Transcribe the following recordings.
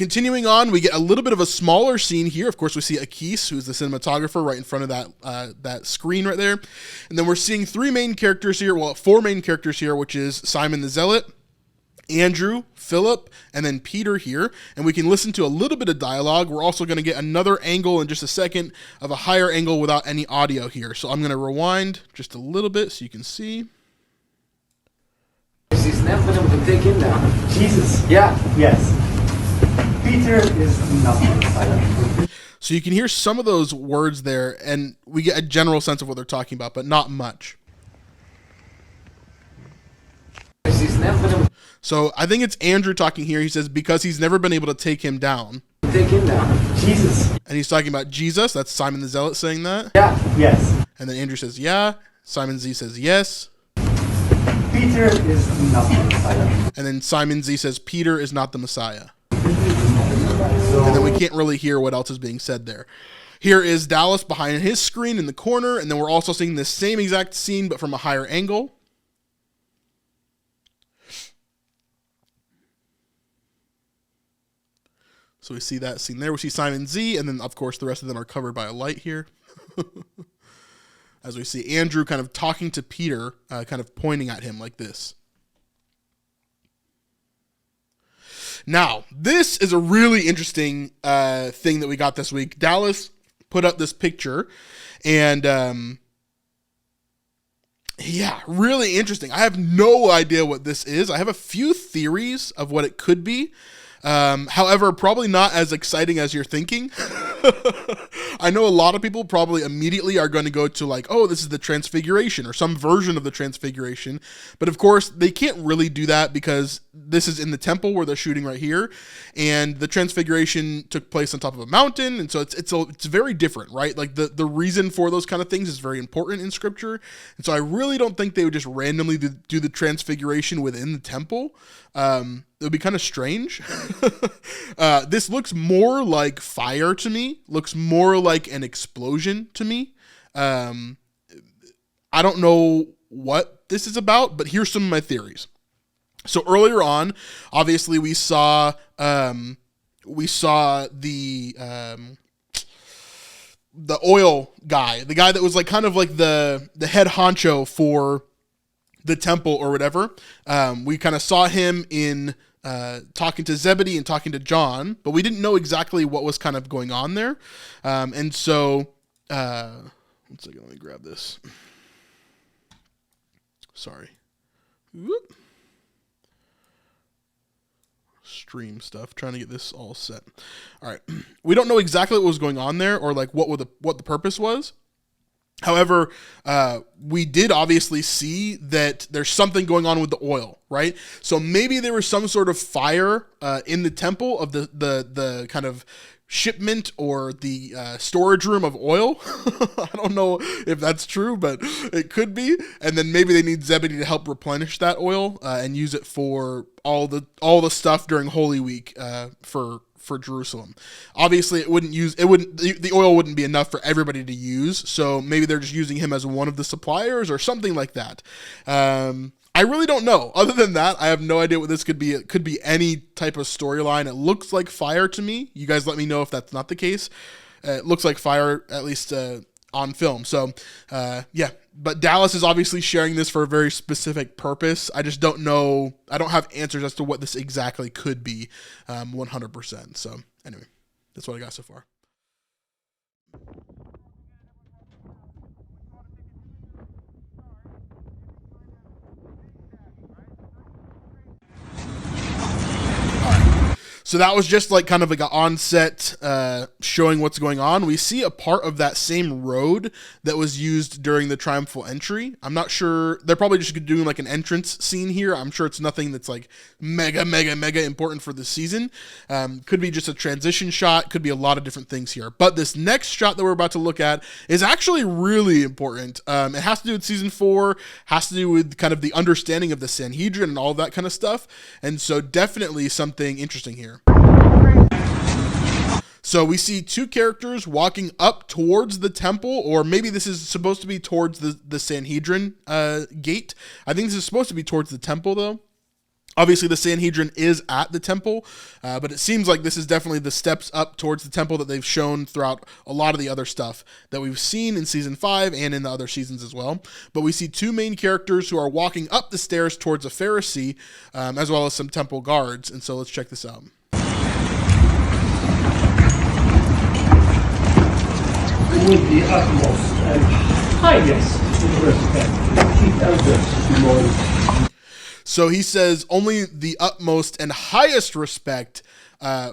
continuing on, we get a little bit of a smaller scene here. Of course, we see Akis, who's the cinematographer, right in front of that screen right there. And then we're seeing four main characters here, which is Simon the Zealot, Andrew, Philip, and then Peter here. And we can listen to a little bit of dialogue. We're also going to get another angle in just a second of a higher angle without any audio here. So I'm going to rewind just a little bit so you can see. He's never been able to take him down. Jesus. Yeah. Yes. Peter is nothing. So you can hear some of those words there, and we get a general sense of what they're talking about, but not much. He's never been able So I think it's Andrew talking here. He says, because he's never been able to take him down. to take him down. Jesus. And he's talking about Jesus. That's Simon the Zealot saying that. Yeah. Yes. And then Andrew says, yeah. Simon Z says, yes. Peter is not the Messiah. And then Simon Z says, Peter is not the Messiah. And then we can't really hear what else is being said there. Here is Dallas behind his screen in the corner. And then we're also seeing the same exact scene, but from a higher angle. So we see that scene there. We see Simon Z, and then, of course, the rest of them are covered by a light here. As we see Andrew kind of talking to Peter, kind of pointing at him like this. Now, this is a really interesting thing that we got this week. Dallas put up this picture, and yeah, really interesting. I have no idea what this is. I have a few theories of what it could be. However, probably not as exciting as you're thinking. I know a lot of people probably immediately are going to go to like, oh, this is the Transfiguration or some version of the Transfiguration. But of course, they can't really do that because this is in the temple where they're shooting right here. And the Transfiguration took place on top of a mountain. And so it's very different, right? Like the reason for those kind of things is very important in Scripture. And so I really don't think they would just randomly do the Transfiguration within the temple. It would be kind of strange. This looks more like fire to me. Looks more like an explosion to me. I don't know what this is about, but here's some of my theories. So earlier on, obviously we saw the oil guy, the guy that was like kind of like the head honcho for the temple or whatever. We kind of saw him in talking to Zebedee and talking to John, but we didn't know exactly what was kind of going on there. And so, one second, let me grab this. Sorry. Whoop. Stream stuff, trying to get this all set. All right. We don't know exactly what was going on there or like what the purpose was. However, we did obviously see that there's something going on with the oil, right? So maybe there was some sort of fire in the temple of the kind of shipment or the storage room of oil. I don't know if that's true, but it could be. And then maybe they need Zebedee to help replenish that oil and use it for all the stuff during Holy Week for Jerusalem. Obviously the oil wouldn't be enough for everybody to use, so maybe they're just using him as one of the suppliers or something like that. I really don't know. Other than that, I have no idea what this could be. It could be any type of storyline. It looks like fire to me. You guys let me know if that's not the case. It looks like fire, at least on film. So, yeah. But Dallas is obviously sharing this for a very specific purpose. I just don't know. I don't have answers as to what this exactly could be 100%. So, anyway, that's what I got so far. So that was just like kind of like an onset showing what's going on. We see a part of that same road that was used during the triumphal entry. I'm not sure. They're probably just doing like an entrance scene here. I'm sure it's nothing that's like mega important for the season. Could be just a transition shot. Could be a lot of different things here. But this next shot that we're about to look at is actually really important. It has to do with season 4, has to do with kind of the understanding of the Sanhedrin and all of that kind of stuff. And so definitely something interesting here. So we see two characters walking up towards the temple, or maybe this is supposed to be towards the Sanhedrin gate. I think this is supposed to be towards the temple, though. Obviously, the Sanhedrin is at the temple, but it seems like this is definitely the steps up towards the temple that they've shown throughout a lot of the other stuff that we've seen in season 5 and in the other seasons as well. But we see two main characters who are walking up the stairs towards a Pharisee, as well as some temple guards. And so let's check this out. With the utmost and highest respect, keep elders Shimon. So he says only the utmost and highest respect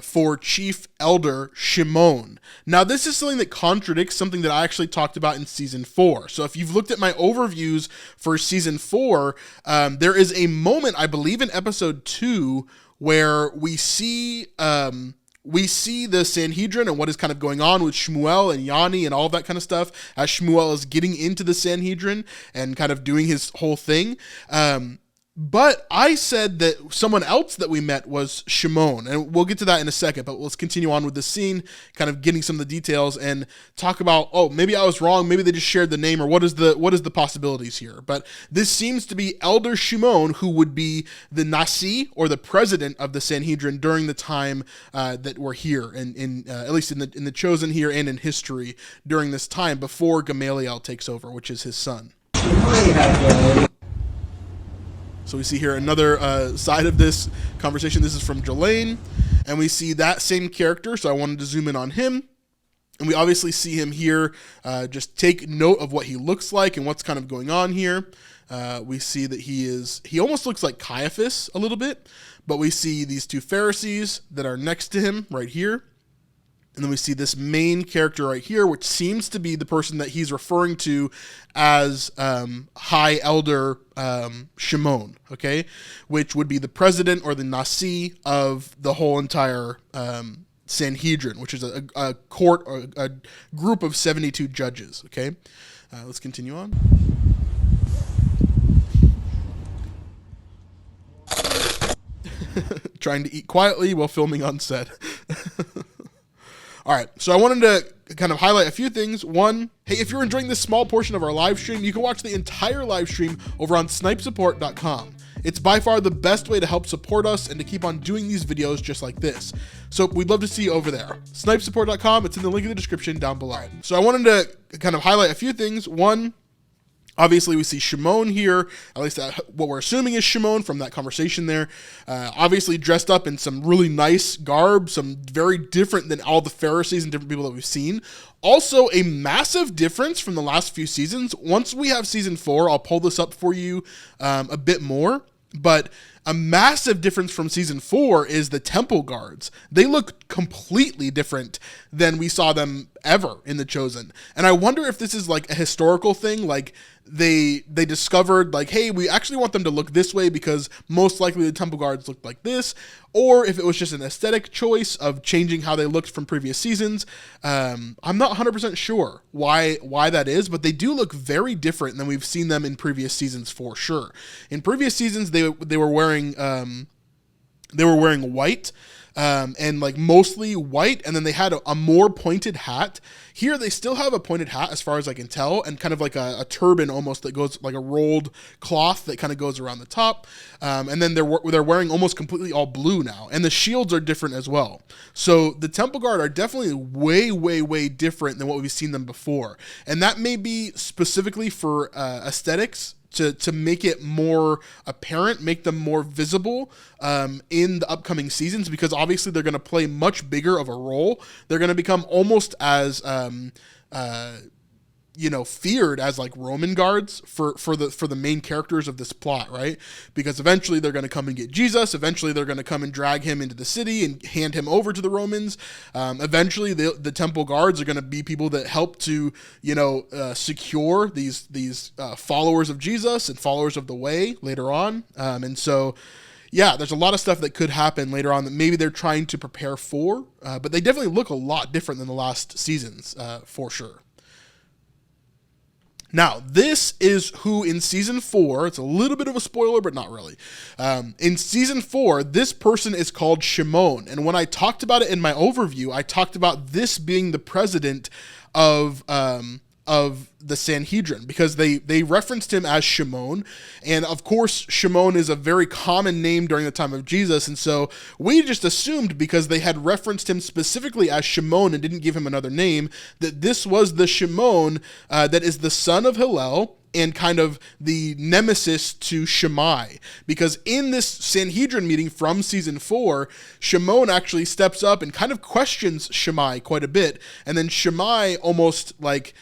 for Chief Elder Shimon. Now, this is something that contradicts something that I actually talked about in season 4. So if you've looked at my overviews for season 4, there is a moment, I believe in episode 2, where we see the Sanhedrin and what is kind of going on with Shmuel and Yanni and all that kind of stuff as Shmuel is getting into the Sanhedrin and kind of doing his whole thing. But I said that someone else that we met was Shimon, and we'll get to that in a second, but let's continue on with the scene, kind of getting some of the details and talk about, oh, maybe I was wrong, maybe they just shared the name, or what is the possibilities here. But this seems to be Elder Shimon, who would be the Nasi, or the president of the Sanhedrin during the time that we're here, and at least in the Chosen here and in history during this time before Gamaliel takes over, which is his son. So we see here another side of this conversation. This is from Jelaine, and we see that same character, so I wanted to zoom in on him. And we obviously see him here just take note of what he looks like and what's kind of going on here. We see that he almost looks like Caiaphas a little bit, but we see these two Pharisees that are next to him right here. And then we see this main character right here, which seems to be the person that he's referring to as High Elder Shimon, okay? Which would be the president or the Nasi of the whole entire Sanhedrin, which is a court or a group of 72 judges, okay? Let's continue on. Trying to eat quietly while filming on set. All right, so I wanted to kind of highlight a few things. One, hey, if you're enjoying this small portion of our live stream, you can watch the entire live stream over on snipesupport.com. It's by far the best way to help support us and to keep on doing these videos just like this. So we'd love to see you over there. Snipesupport.com, it's in the link in the description down below. So I wanted to kind of highlight a few things. One, obviously, we see Shimon here, at least what we're assuming is Shimon from that conversation there. Obviously dressed up in some really nice garb, some very different than all the Pharisees and different people that we've seen. Also, a massive difference from the last few seasons. Once we have season 4, I'll pull this up for you a bit more. But a massive difference from season 4 is the temple guards. They look completely different than we saw them ever in The Chosen. And I wonder if this is like a historical thing, like they discovered like, hey, we actually want them to look this way because most likely the temple guards looked like this, or if it was just an aesthetic choice of changing how they looked from previous seasons. I'm not 100% sure why that is, but they do look very different than we've seen them in previous seasons for sure. In previous seasons, they were wearing white. And like mostly white, and then they had a more pointed hat. Here they still have a pointed hat as far as I can tell, and kind of like a turban almost that goes like a rolled cloth that kind of goes around the top. And then they're wearing almost completely all blue now, and the shields are different as well. So the temple guard are definitely way different than what we've seen them before, and that may be specifically for aesthetics. To make it more apparent, make them more visible in the upcoming seasons, because obviously they're going to play much bigger of a role. They're going to become almost as feared as like Roman guards for the main characters of this plot, right? Because eventually they're going to come and get Jesus. Eventually they're going to come and drag him into the city and hand him over to the Romans. Eventually the temple guards are going to be people that help to, secure these followers of Jesus and followers of the way later on. And so, yeah, there's a lot of stuff that could happen later on that maybe they're trying to prepare for, but they definitely look a lot different than the last seasons, for sure. Now, this is who in season 4, it's a little bit of a spoiler, but not really. In season 4, this person is called Shimon. And when I talked about it in my overview, I talked about this being the president of of the Sanhedrin, because they referenced him as Shimon, and of course Shimon is a very common name during the time of Jesus, and so we just assumed, because they had referenced him specifically as Shimon and didn't give him another name, that this was the Shimon that is the son of Hillel and kind of the nemesis to Shammai, because in this Sanhedrin meeting from season 4, Shimon actually steps up and kind of questions Shammai quite a bit, and then Shammai almost like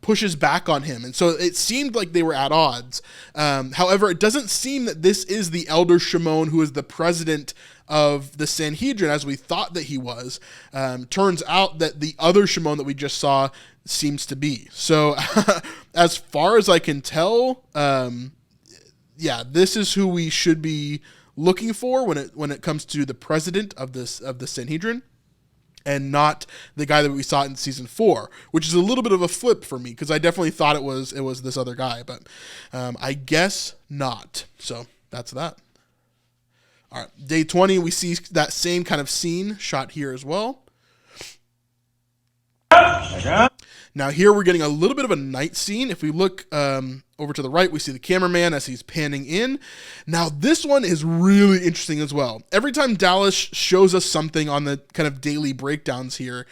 pushes back on him, and so it seemed like they were at odds. However, it doesn't seem that this is the elder Shimon who is the president of the Sanhedrin as we thought that he was. Turns out that the other Shimon that we just saw seems to be. So as far as I can tell, yeah, this is who we should be looking for when it comes to the president of the Sanhedrin, and not the guy that we saw in season 4, which is a little bit of a flip for me, because I definitely thought it was this other guy, but I guess not. So that's that. All right, day 20, we see that same kind of scene shot here as well. Now here we're getting a little bit of a night scene. If we look over to the right, we see the cameraman as he's panning in. Now this one is really interesting as well. Every time Dallas shows us something on the kind of daily breakdowns here,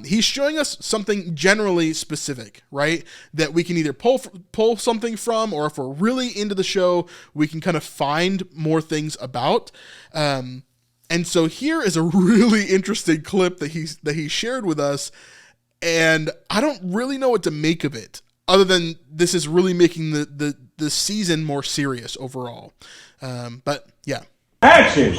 he's showing us something generally specific, right? That we can either pull something from, or if we're really into the show, we can kind of find more things about. And so here is a really interesting clip that he shared with us, and I don't really know what to make of it, other than this is really making the season more serious overall. But yeah. Action!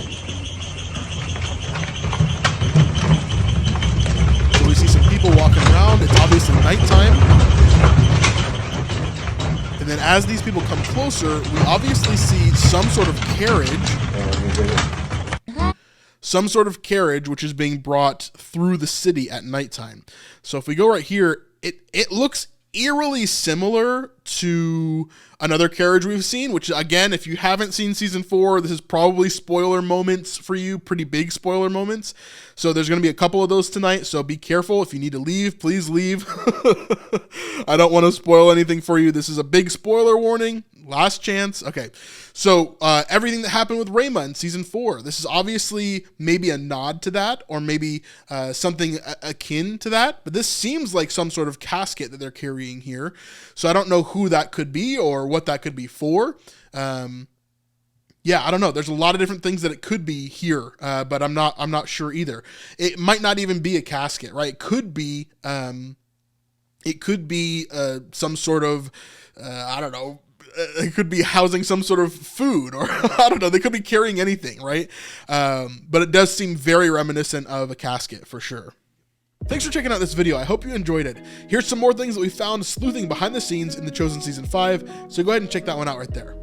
So we see some people walking around. It's obviously nighttime. And then as these people come closer, we obviously see some sort of carriage which is being brought through the city at nighttime. So if we go right here, it looks eerily similar to another carriage we've seen, which again, if you haven't seen season 4, this is probably spoiler moments for you, pretty big spoiler moments. So there's going to be a couple of those tonight, so be careful. If you need to leave, please leave. I don't want to spoil anything for you. This is a big spoiler warning. Last chance. Okay. So everything that happened with Rhema in season 4, this is obviously maybe a nod to that, or maybe something akin to that, but this seems like some sort of casket that they're carrying here. So I don't know who that could be or what that could be for. Yeah, I don't know. There's a lot of different things that it could be here, but I'm not sure either. It might not even be a casket, right? It could be some sort of I don't know. It could be housing some sort of food, or I don't know. They could be carrying anything, right? But it does seem very reminiscent of a casket for sure. Thanks for checking out this video. I hope you enjoyed it. Here's some more things that we found sleuthing behind the scenes in The Chosen Season 5, so go ahead and check that one out right there.